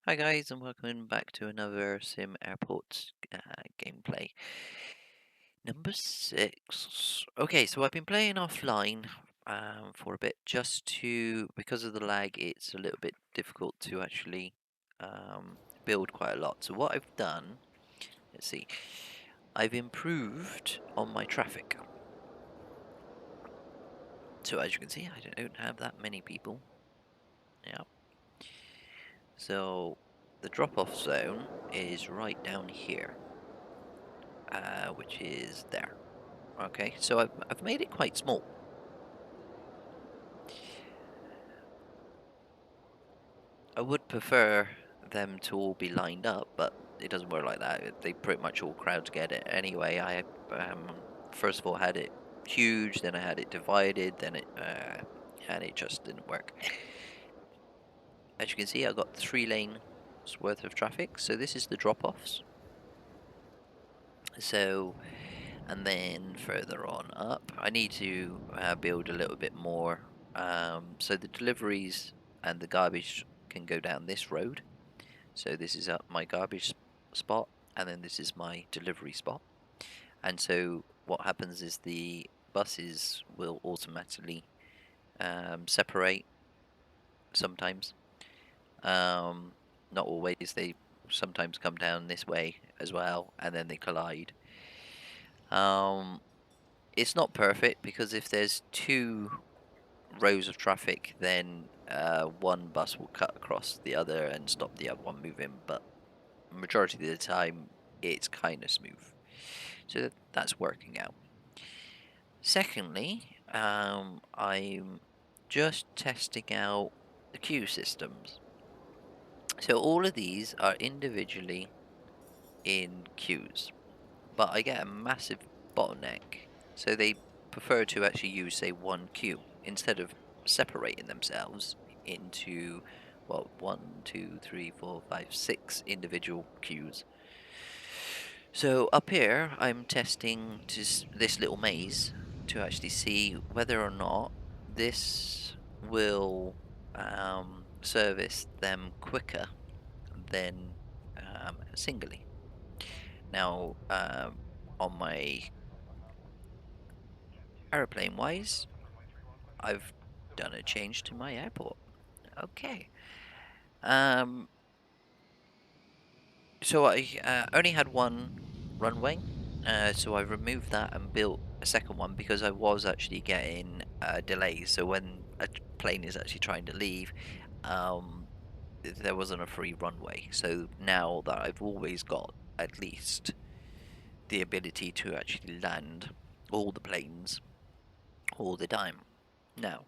Hi guys, and welcome back to another SimAirport gameplay. Number 6. Okay, so I've been playing offline for a bit because of the lag, it's a little bit difficult to actually build quite a lot. So what I've done, let's see, I've improved on my traffic. So as you can see, I don't have that many people. Yeah. So the drop-off zone is right down here. Which is there. Okay, so I've made it quite small. I would prefer them to all be lined up, but it doesn't work like that. They pretty much all crowd together anyway. I first of all had it huge, then I had it divided, and it just didn't work. As you can see, I've got 3 lanes worth of traffic. So this is the drop-offs. So, and then further on up, I need to build a little bit more. So the deliveries and the garbage can go down this road. So this is my garbage spot, and then this is my delivery spot. And so what happens is the buses will automatically separate sometimes. Not always. They sometimes come down this way as well, and then they collide. It's not perfect because if there's 2 rows of traffic, then one bus will cut across the other and stop the other one moving. But majority of the time, it's kind of smooth. So that's working out. Secondly, I'm just testing out the queue systems. So all of these are individually in queues, but I get a massive bottleneck. So they prefer to actually use, say, one queue instead of separating themselves into, well, 1, 2, 3, 4, 5, 6 individual queues. So up here, I'm testing this little maze to actually see whether or not this will service them quicker than singly. Now, on my aeroplane wise, I've done a change to my airport. Okay. Um, so I only had one runway, so I removed that and built a second one because I was actually getting delays. So when a plane is actually trying to leave, um, there wasn't a free runway. So now that I've always got at least the ability to actually land all the planes all the time. Now,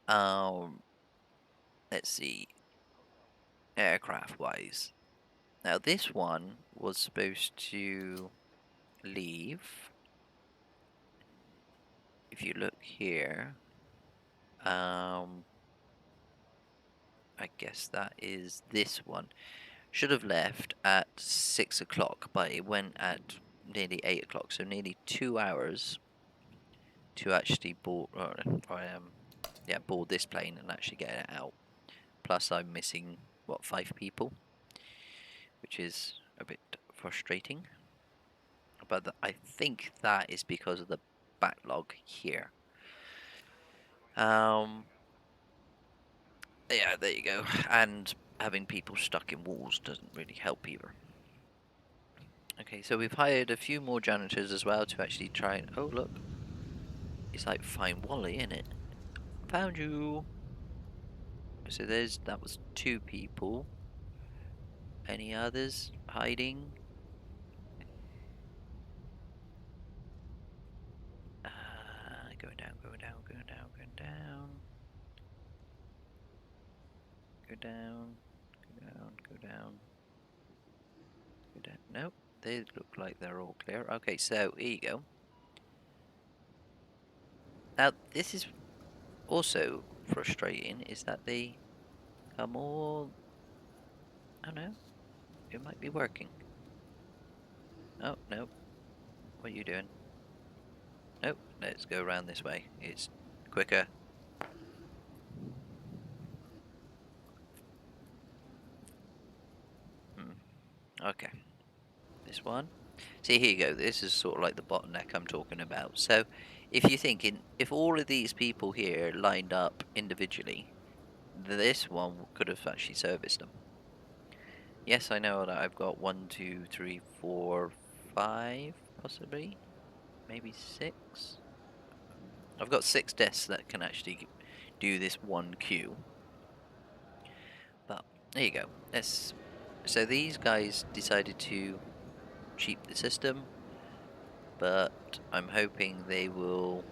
um, let's see, aircraft wise. Now this one was supposed to leave. If you look here, I guess that is this one. Should have left at 6 o'clock, but it went at nearly 8 o'clock, so nearly 2 hours to actually board, board this plane and actually get it out. Plus, I'm missing, what, 5 people, which is a bit frustrating. But I think that is because of the backlog here. Yeah, there you go. And having people stuck in walls doesn't really help either. Okay, so we've hired a few more janitors as well to actually try and... Oh, look. It's like Find Wally, isn't it? Found you! So that was 2 people. Any others hiding? Going down, going down, going down, going down. Go down, go down, go down. Go down. Nope, they look like they're all clear. Okay, so here you go. Now, this is also frustrating, is that they come all... Oh no, it might be working. Oh, no. What are you doing? Nope, let's go around this way. It's quicker. Okay, this one. See, here you go. This is sort of like the bottleneck I'm talking about. So, if you're thinking, if all of these people here lined up individually, this one could have actually serviced them. Yes, I know that I've got 1, 2, 3, 4, 5, possibly, maybe 6. I've got 6 desks that can actually do this one queue. But there you go. So these guys decided to cheat the system, but I'm hoping they will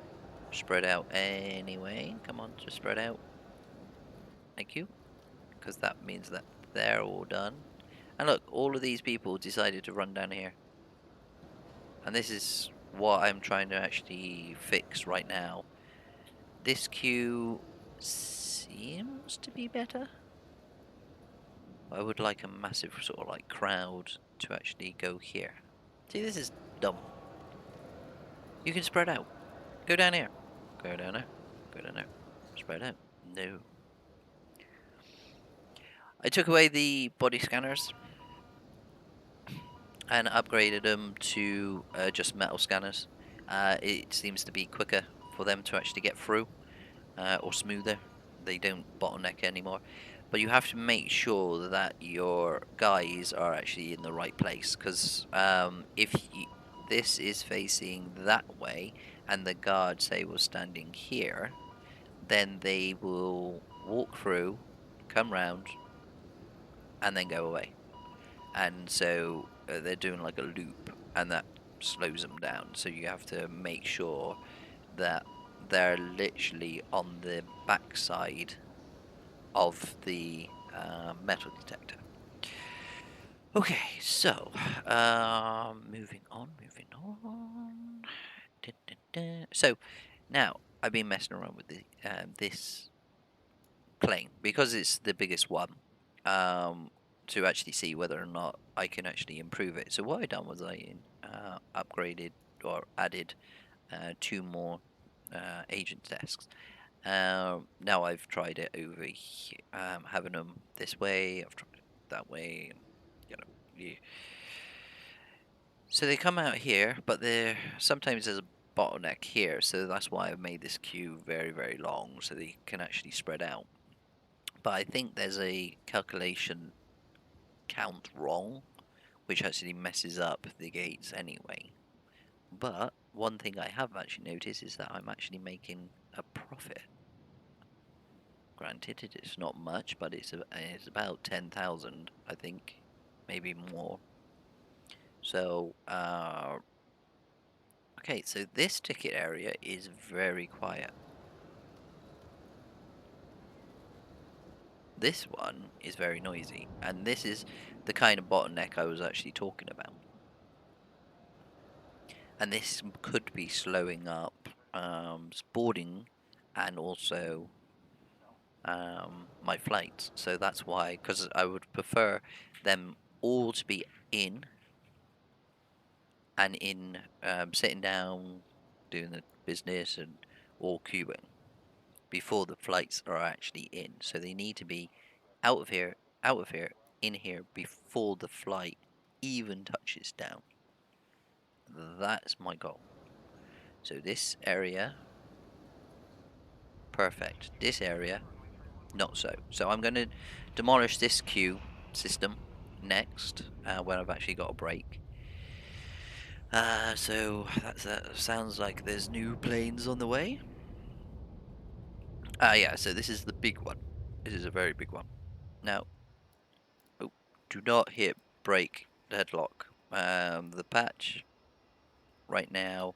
spread out anyway. Come on, just spread out. Thank you. Because that means that they're all done. And look, all of these people decided to run down here. And this is what I'm trying to actually fix right now. This queue seems to be better. I would like a massive sort of like crowd to actually go here. See, this is dumb. You can spread out. Go down here. Go down there. Go down there. Spread out. No. I took away the body scanners and upgraded them to just metal scanners. It seems to be quicker for them to actually get through, or smoother. They don't bottleneck anymore. But you have to make sure that your guys are actually in the right place, because this is facing that way and the guard, say, was standing here, then they will walk through, come round, and then go away. And so they're doing like a loop, and that slows them down. So you have to make sure that they're literally on the backside of the metal detector. Okay, so moving on, moving on. Dun, dun, dun. So now I've been messing around with this plane because it's the biggest one. To actually see whether or not I can actually improve it. So what I done was I upgraded or added 2 more agent desks. Now I've tried it over here, having them this way. I've tried it that way. You know, yeah. So they come out here, but they're sometimes there's a bottleneck here. So that's why I've made this queue very, very long, so they can actually spread out. But I think there's a calculation count wrong, which actually messes up the gates anyway. But one thing I have actually noticed is that I'm actually making a profit. Granted, it is not much, but it's about 10,000, I think, maybe more. So, okay, so this ticket area is very quiet. This one is very noisy, and this is the kind of bottleneck I was actually talking about. And this could be slowing up boarding and also my flights. So that's why, because I would prefer them all to be in and in sitting down, doing the business and all queuing before the flights are actually in. So they need to be out of here, in here before the flight even touches down. That's my goal. So this area, perfect. This area, not so. So I'm going to demolish this queue system next, when I've actually got a break. So that sounds like there's new planes on the way. Yeah, so this is the big one. This is a very big one. Now, oh, do not hit brake deadlock. The patch right now,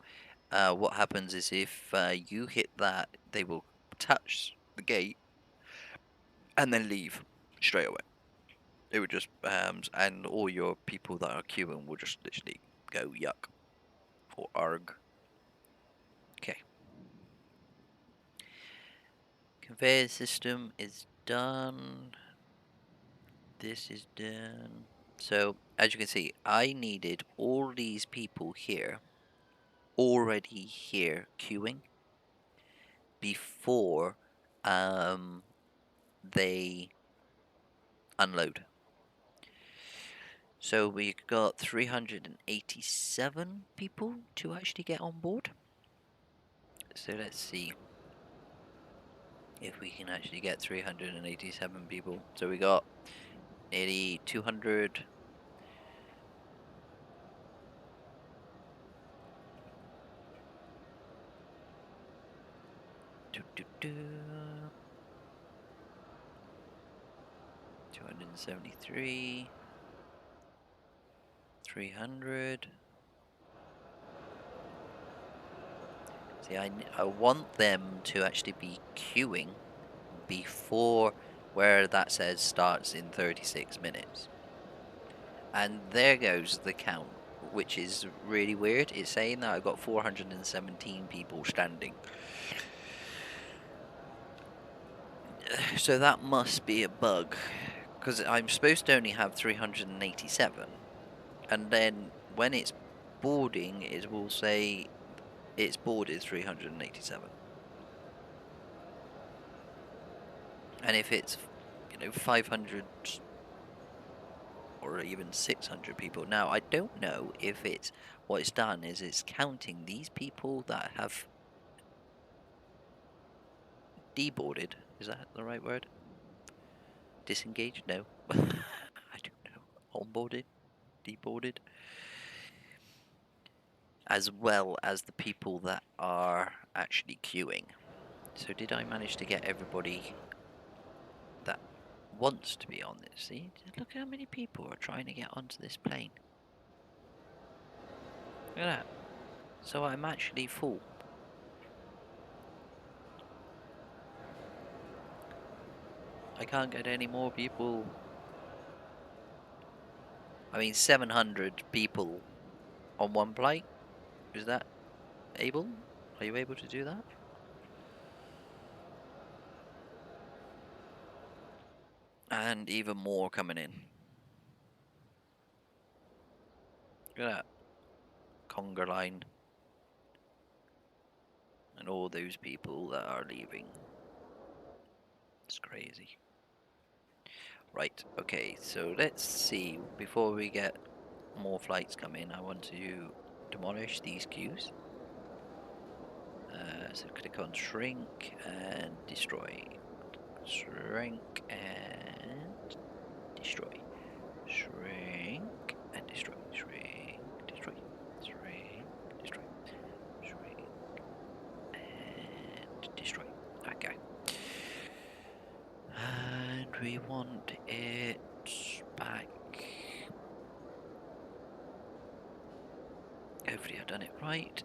what happens is if you hit that, they will touch the gate and then leave straight away. It would just, and all your people that are queuing will just literally go yuck or arg. Okay. Conveyor system is done. This is done. So, as you can see, I needed all these people here, already here queuing, before they unload. So we got 387 people to actually get on board. So let's see if we can actually get 387 people. So we got nearly 200. Do, do, do. 273. 300. See, I want them to actually be queuing before where that says starts in 36 minutes. And there goes the count, which is really weird. It's saying that I've got 417 people standing. So that must be a bug, because I'm supposed to only have 387. And then when it's boarding, it will say it's boarded 387. And if it's, 500 or even 600 people. Now, I don't know if it's what it's done is it's counting these people that have deboarded. Is that the right word? Disengaged? No. I don't know. Onboarded? Deboarded? As well as the people that are actually queuing. So did I manage to get everybody that wants to be on this? See, look how many people are trying to get onto this plane. Look at that. So I'm actually full. I can't get any more people. I mean, 700 people on one plane? Is that able? Are you able to do that? And even more coming in. Look at that. Conga line. And all those people that are leaving. It's crazy. Right, okay, so let's see. Before we get more flights come in, I want to demolish these queues. So click on shrink and destroy. Shrink and destroy. Shrink and destroy. Shrink, destroy. Shrink, destroy. Shrink and destroy. Okay. And we want it back. Hopefully I've done it right.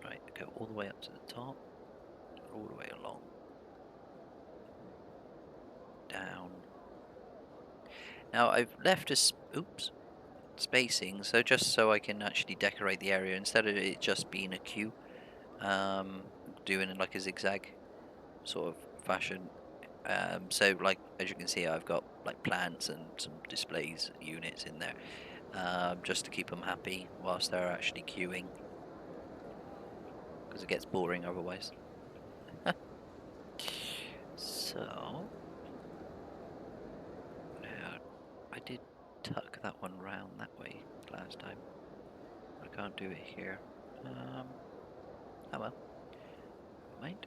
Right, go all the way up to the top, all the way along, down. Now I've left a spacing, so just so I can actually decorate the area instead of it just being a queue, doing it like a zigzag sort of fashion. So like as you can see, I've got like plants and some displays units in there, just to keep them happy whilst they're actually queuing, because it gets boring otherwise. So now I did tuck that one round that way last time. I can't do it here. Oh well. Never mind.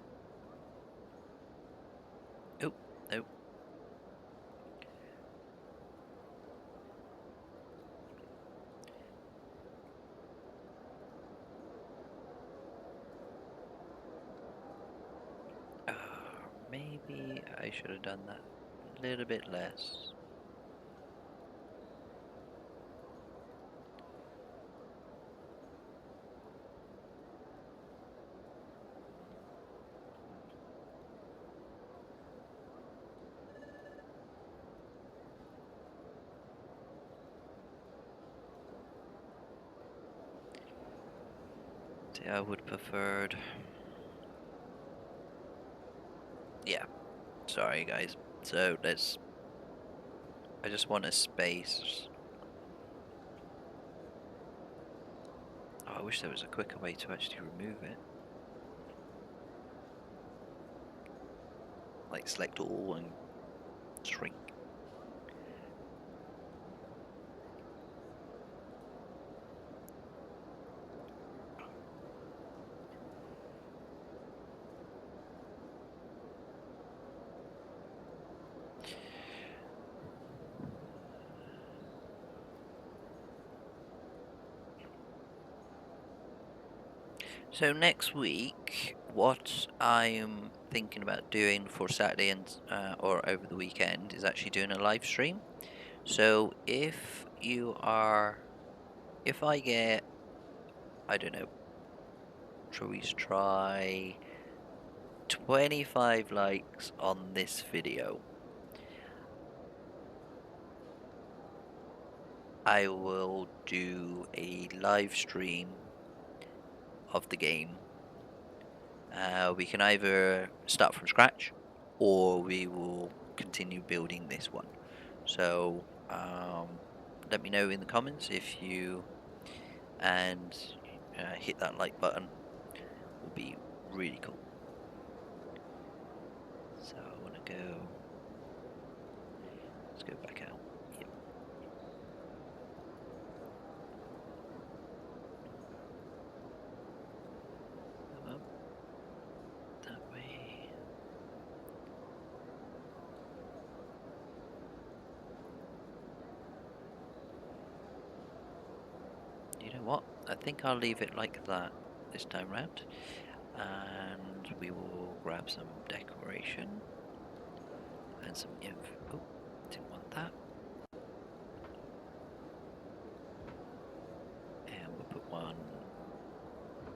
Oh, no. Maybe I should have done that a little bit less. See, I would preferred. Yeah. Sorry, guys. So let's. I just want a space. Oh, I wish there was a quicker way to actually remove it. like select all and shrink. So next week, what I'm thinking about doing for Saturday and or over the weekend is actually doing a live stream. So if I get, I don't know, shall we try 25 likes on this video, I will do a live stream of the game. We can either start from scratch or we will continue building this one. So let me know in the comments if you and hit that like button. Will be really cool. So I want to go. Let's go back out. Yep. Come up that way. You know what? I think I'll leave it like that this time round. And we will grab some decoration and some info. Oh, didn't want that. And we'll put one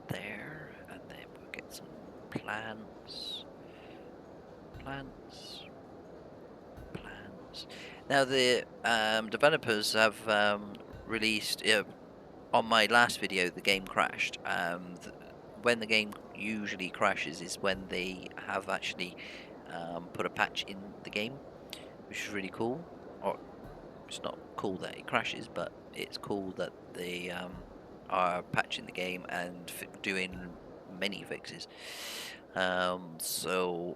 there, and then we'll get some plants. Plants. Now the developers have released. On my last video, the game crashed. When the game usually crashes is when they have actually put a patch in the game, which is really cool. Or it's not cool that it crashes, but it's cool that they are patching the game and doing many fixes. So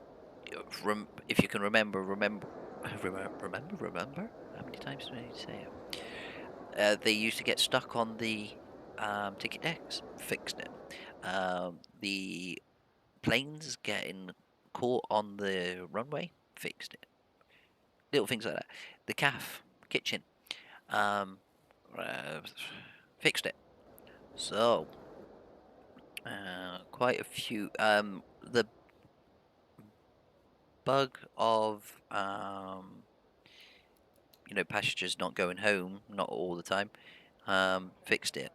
if you can remember. How many times do I need to say it? They used to get stuck on the ticket decks. Fixed it. The planes getting caught on the runway. Fixed it. Little things like that. The kitchen. Um, uh, Fixed it. So quite a few. The bug of passengers not going home, not all the time, fixed it.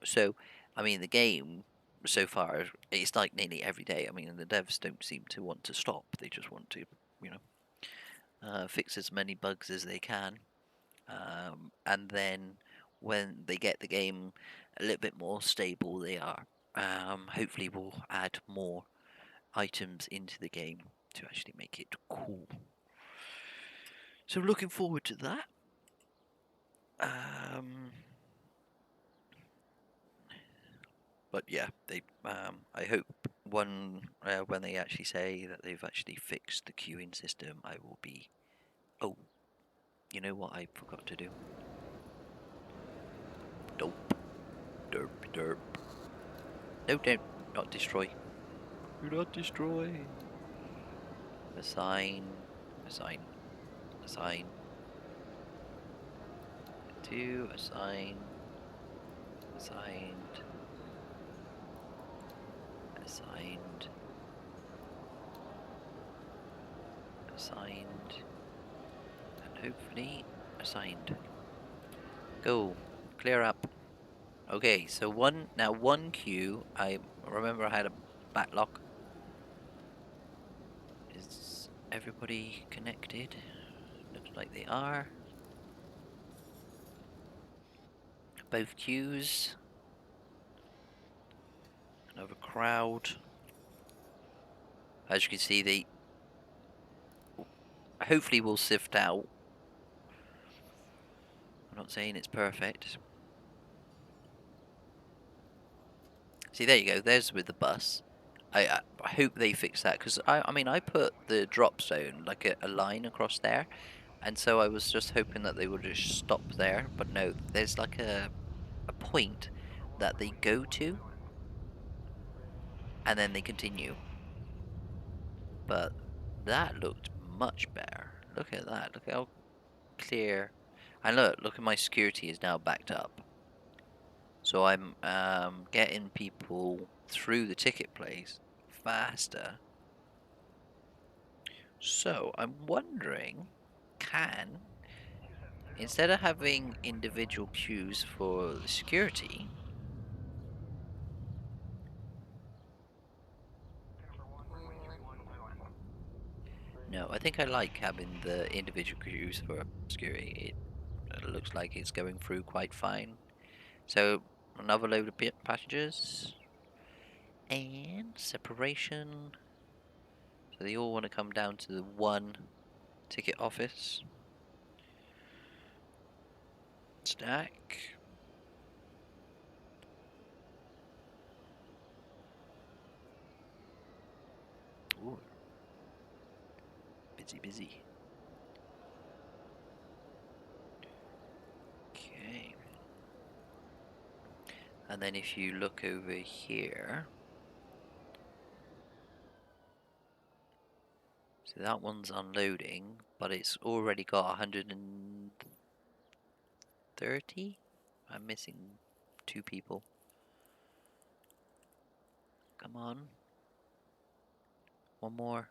So, I mean, the game so far, it's like nearly every day. I mean, the devs don't seem to want to stop. They just want to, fix as many bugs as they can. And then when they get the game a little bit more stable, they are. Hopefully, we'll add more items into the game to actually make it cool. So, looking forward to that. But yeah, they. I hope when they actually say that they've actually fixed the queuing system, I will be. Oh, you know what I forgot to do? Nope. Derp derp. No, don't. Not destroy. Do not destroy. Assign. Assign. Assign. To assign. Assigned. Assigned. Assigned. And hopefully assigned. Go. Clear up. Okay, so one queue. I remember I had a backlog. Is everybody connected? Looks like they are. Both queues. Another crowd. As you can see, they hopefully will sift out. I'm not saying it's perfect. See, there you go. There's with the bus. I hope they fix that, because I mean I put the drop zone like a line across there, and so I was just hoping that they would just stop there, but no, there's like a point that they go to and then they continue. But that looked much better. Look at that. Look how clear. And look at my security is now backed up. So I'm getting people through the ticket place faster. So I'm wondering, can, instead of having individual queues for the security, no, I think I like having the individual queues for security. It looks like it's going through quite fine. So another load of passengers and separation. So they all want to come down to the one ticket office. Stack. Ooh. Busy, busy. Okay. And then if you look over here, so that one's unloading, but it's already got 130. I'm missing 2 people. Come on. One more.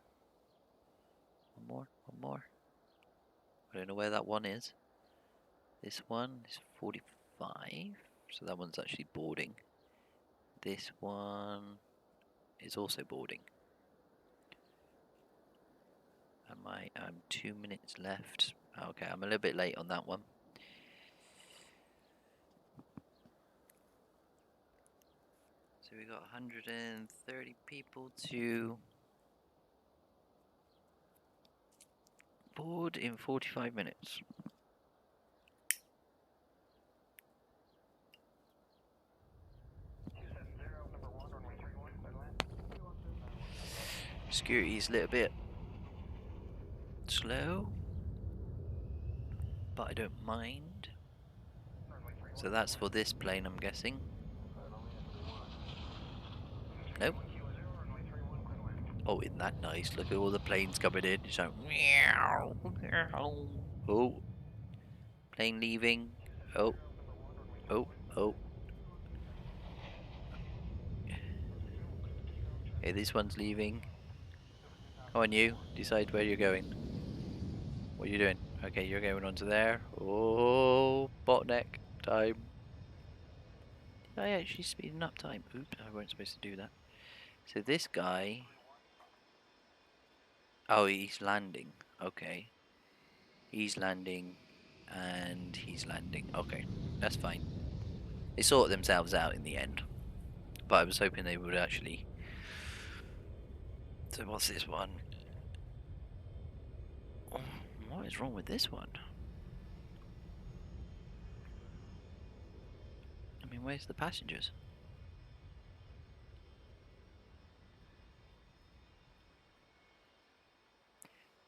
One more. One more. I don't know where that one is. This one is 45. So that one's actually boarding. This one is also boarding. I'm 2 minutes left. Okay, I'm a little bit late on that one. So we got 130 people to board in 45 minutes. Security's a little bit slow, but I don't mind. So that's for this plane, I'm guessing. Nope. Oh, isn't that nice? Look at all the planes coming in. It's like, meow, meow. Oh, plane leaving. Oh, oh, oh. Okay, this one's leaving. Come on, you. Decide where you're going. What are you doing? Okay, you're going onto there. Oh, bottleneck time. Did I actually speeding up time? Oops, I weren't supposed to do that. So this guy... Oh, he's landing. Okay. He's landing, and he's landing. Okay, that's fine. They sort themselves out in the end. But I was hoping they would actually... So what's this one? Oh, what is wrong with this one? I mean, where's the passengers?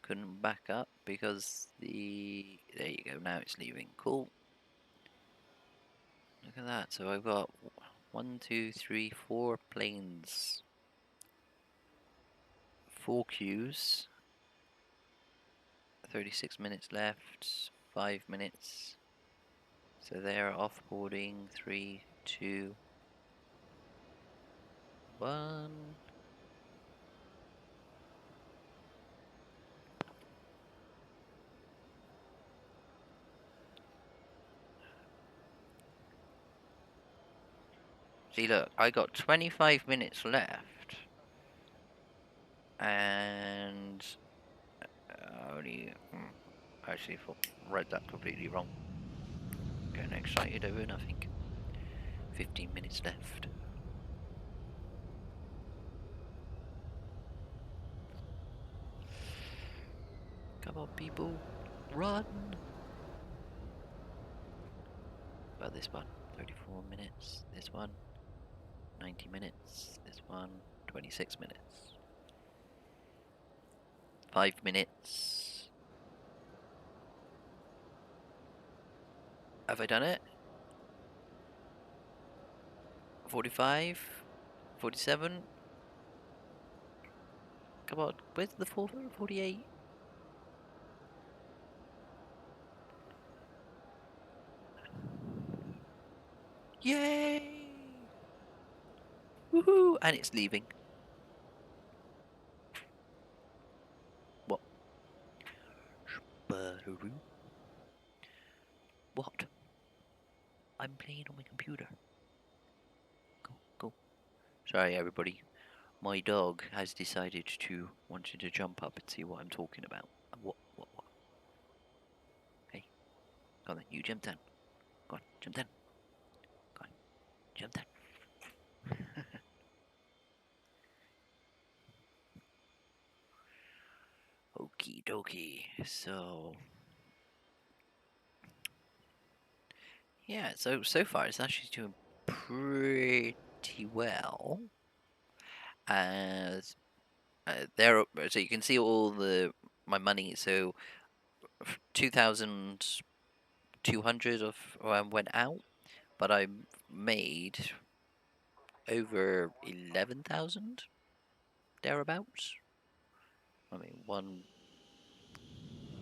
Couldn't back up because the... There you go, now it's leaving. Cool. Look at that. So I've got 1, 2, 3, 4 planes. 4 queues. 36 minutes left. 5 minutes. So they're offboarding. 3, 2, 1. See, look, I got 25 minutes left, and only actually read that completely wrong. Getting excited over nothing. 15 minutes left. Come on, people, run! About this one, 34 minutes. This one, 90 minutes. This one, 26 minutes. 5 minutes. Have I done it? 45? 47? Come on, where's the 48? Yay! Woohoo! And it's leaving. What? What? I'm playing on my computer. Go. Sorry, everybody. My dog has decided to wanted to jump up and see what I'm talking about. What? Hey, go on then. You jump down. Go on, jump down. Go on, jump down. Okie dokie. So, yeah. So far, it's actually doing pretty well. As there, so you can see all my money. So 2,200 of went out, but I made over 11,000 thereabouts. I mean, one,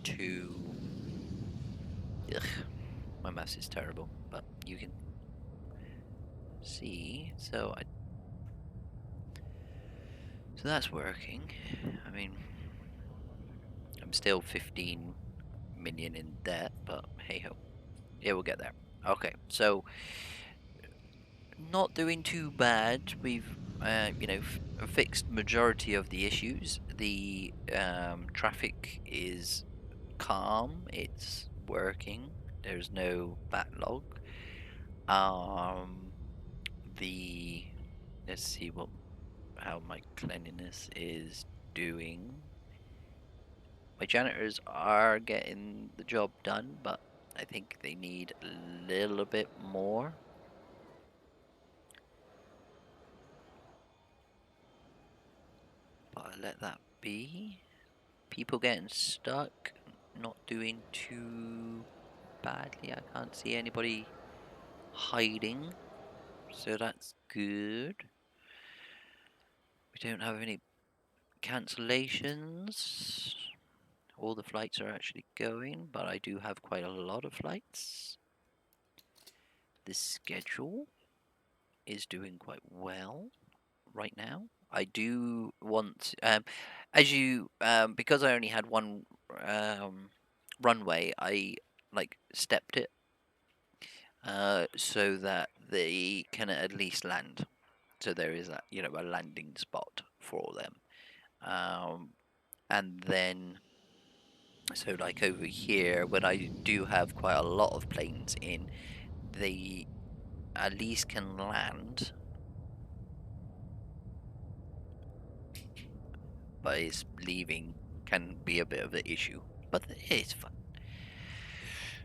two. Ugh, my maths is terrible, but you can see. So that's working. I mean, I'm still 15 million in debt, but hey ho, yeah, we'll get there. Okay, so not doing too bad. We've fixed majority of the issues. The traffic is calm. It's working. There's no backlog. Um, the let's see how my cleanliness is doing. My janitors are getting the job done, but I think they need a little bit more. But I'll let that be. People getting stuck, not doing too badly. I can't see anybody hiding, so that's good. We don't have any cancellations. All the flights are actually going, but I do have quite a lot of flights. The schedule is doing quite well right now. I do want, because I only had one runway, I stepped it so that they can at least land. So there is a landing spot for them. And then so like over here, when I do have quite a lot of planes in, they at least can land, but it's leaving can be a bit of an issue. But it's fun.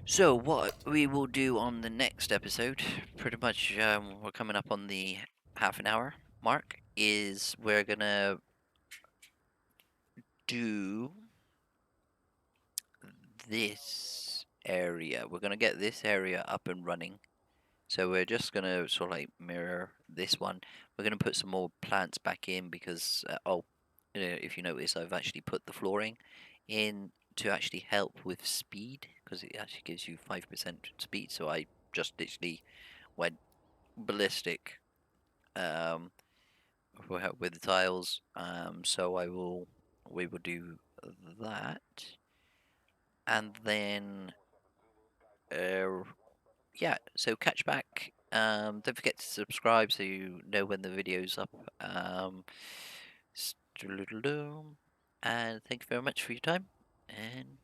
So what we will do on the next episode, pretty much, we're coming up on the half an hour mark, is we're gonna do this area. We're gonna get this area up and running. So we're just gonna sort of like mirror this one. We're gonna put some more plants back in because if you notice, I've actually put the flooring in to actually help with speed because it actually gives you 5% speed. So I just literally went ballistic with the tiles. So we will do that, and then yeah. So catch back. Don't forget to subscribe so you know when the video's up. And thank you very much for your time. And